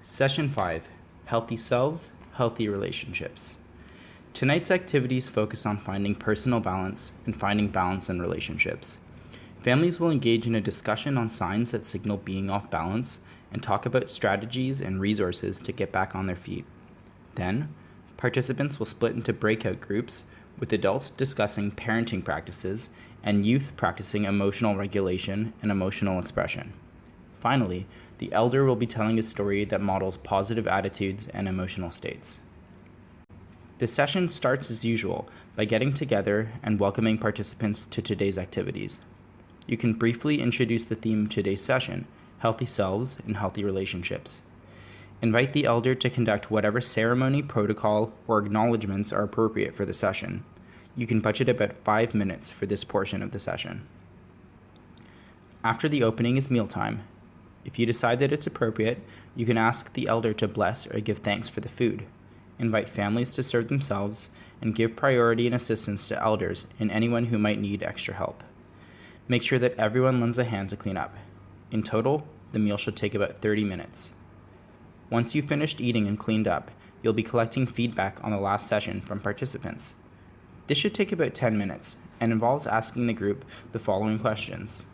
Session 5, Healthy Selves, Healthy Relationships. Tonight's activities focus on finding personal balance and finding balance in relationships. Families will engage in a discussion on signs that signal being off balance and talk about strategies and resources to get back on their feet. Then, participants will split into breakout groups, with adults discussing parenting practices and youth practicing emotional regulation and emotional expression. Finally, the elder will be telling a story that models positive attitudes and emotional states. The session starts as usual by getting together and welcoming participants to today's activities. You can briefly introduce the theme of today's session, Healthy Selves and Healthy Relationships. Invite the elder to conduct whatever ceremony, protocol, or acknowledgements are appropriate for the session. You can budget about 5 minutes for this portion of the session. After the opening is mealtime. If you decide that it's appropriate, you can ask the elder to bless or give thanks for the food. Invite families to serve themselves and give priority and assistance to elders and anyone who might need extra help. Make sure that everyone lends a hand to clean up. In total, the meal should take about 30 minutes. Once you've finished eating and cleaned up, you'll be collecting feedback on the last session from participants. This should take about 10 minutes and involves asking the group the following questions.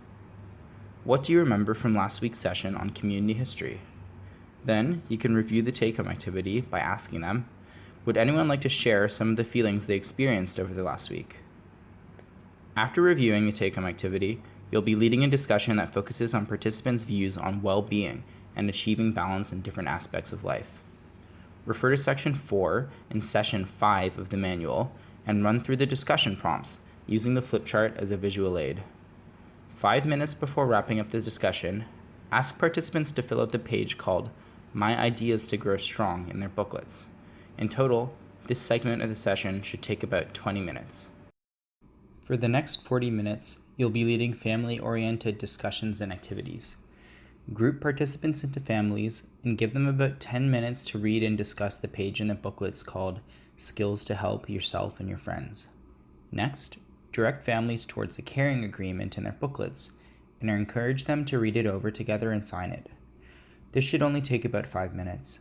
What do you remember from last week's session on community history? Then you can review the take-home activity by asking them, would anyone like to share some of the feelings they experienced over the last week? After reviewing the take-home activity, you'll be leading a discussion that focuses on participants' views on well-being and achieving balance in different aspects of life. Refer to Section 4 and Session 5 of the manual and run through the discussion prompts using the flip chart as a visual aid. 5 minutes before wrapping up the discussion, ask participants to fill out the page called My Ideas to Grow Strong in their booklets. In total, this segment of the session should take about 20 minutes. For the next 40 minutes, you'll be leading family-oriented discussions and activities. Group participants into families and give them about 10 minutes to read and discuss the page in the booklets called Skills to Help Yourself and Your Friends. Next, direct families towards the caring agreement in their booklets and encourage them to read it over together and sign it. This should only take about 5 minutes.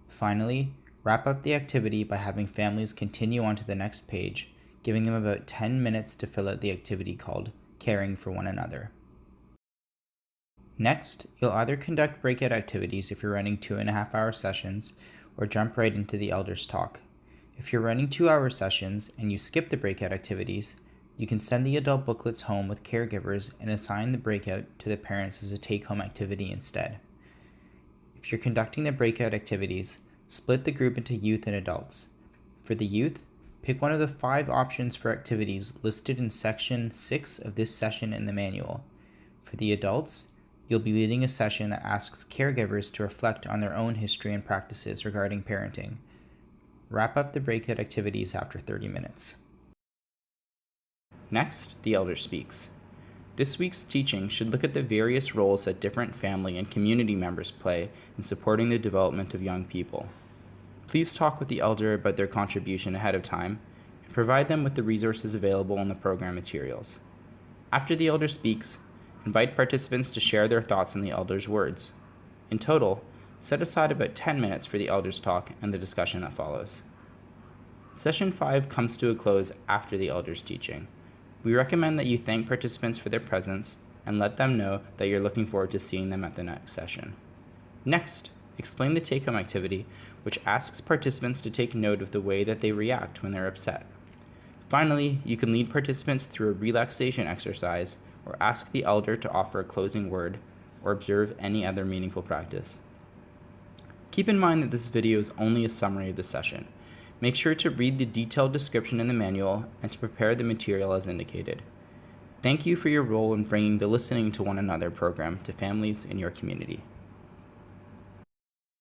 Finally, wrap up the activity by having families continue on to the next page, giving them about 10 minutes to fill out the activity called Caring for One Another. Next, you'll either conduct breakout activities if you're running 2.5-hour sessions or jump right into the elders' talk. If you're running 2-hour sessions and you skip the breakout activities, you can send the adult booklets home with caregivers and assign the breakout to the parents as a take-home activity instead. If you're conducting the breakout activities, split the group into youth and adults. For the youth, pick one of the 5 options for activities listed in Section 6 of this session in the manual. For the adults, you'll be leading a session that asks caregivers to reflect on their own history and practices regarding parenting. Wrap up the breakout activities after 30 minutes. Next, the elder speaks. This week's teaching should look at the various roles that different family and community members play in supporting the development of young people. Please talk with the elder about their contribution ahead of time and provide them with the resources available in the program materials. After the elder speaks, invite participants to share their thoughts in the elder's words. In total, set aside about 10 minutes for the elder's talk and the discussion that follows. Session 5 comes to a close after the elder's teaching. We recommend that you thank participants for their presence and let them know that you're looking forward to seeing them at the next session. Next, explain the take-home activity, which asks participants to take note of the way that they react when they're upset. Finally, you can lead participants through a relaxation exercise or ask the elder to offer a closing word or observe any other meaningful practice. Keep in mind that this video is only a summary of the session. Make sure to read the detailed description in the manual and to prepare the material as indicated. Thank you for your role in bringing the Listening to One Another program to families in your community.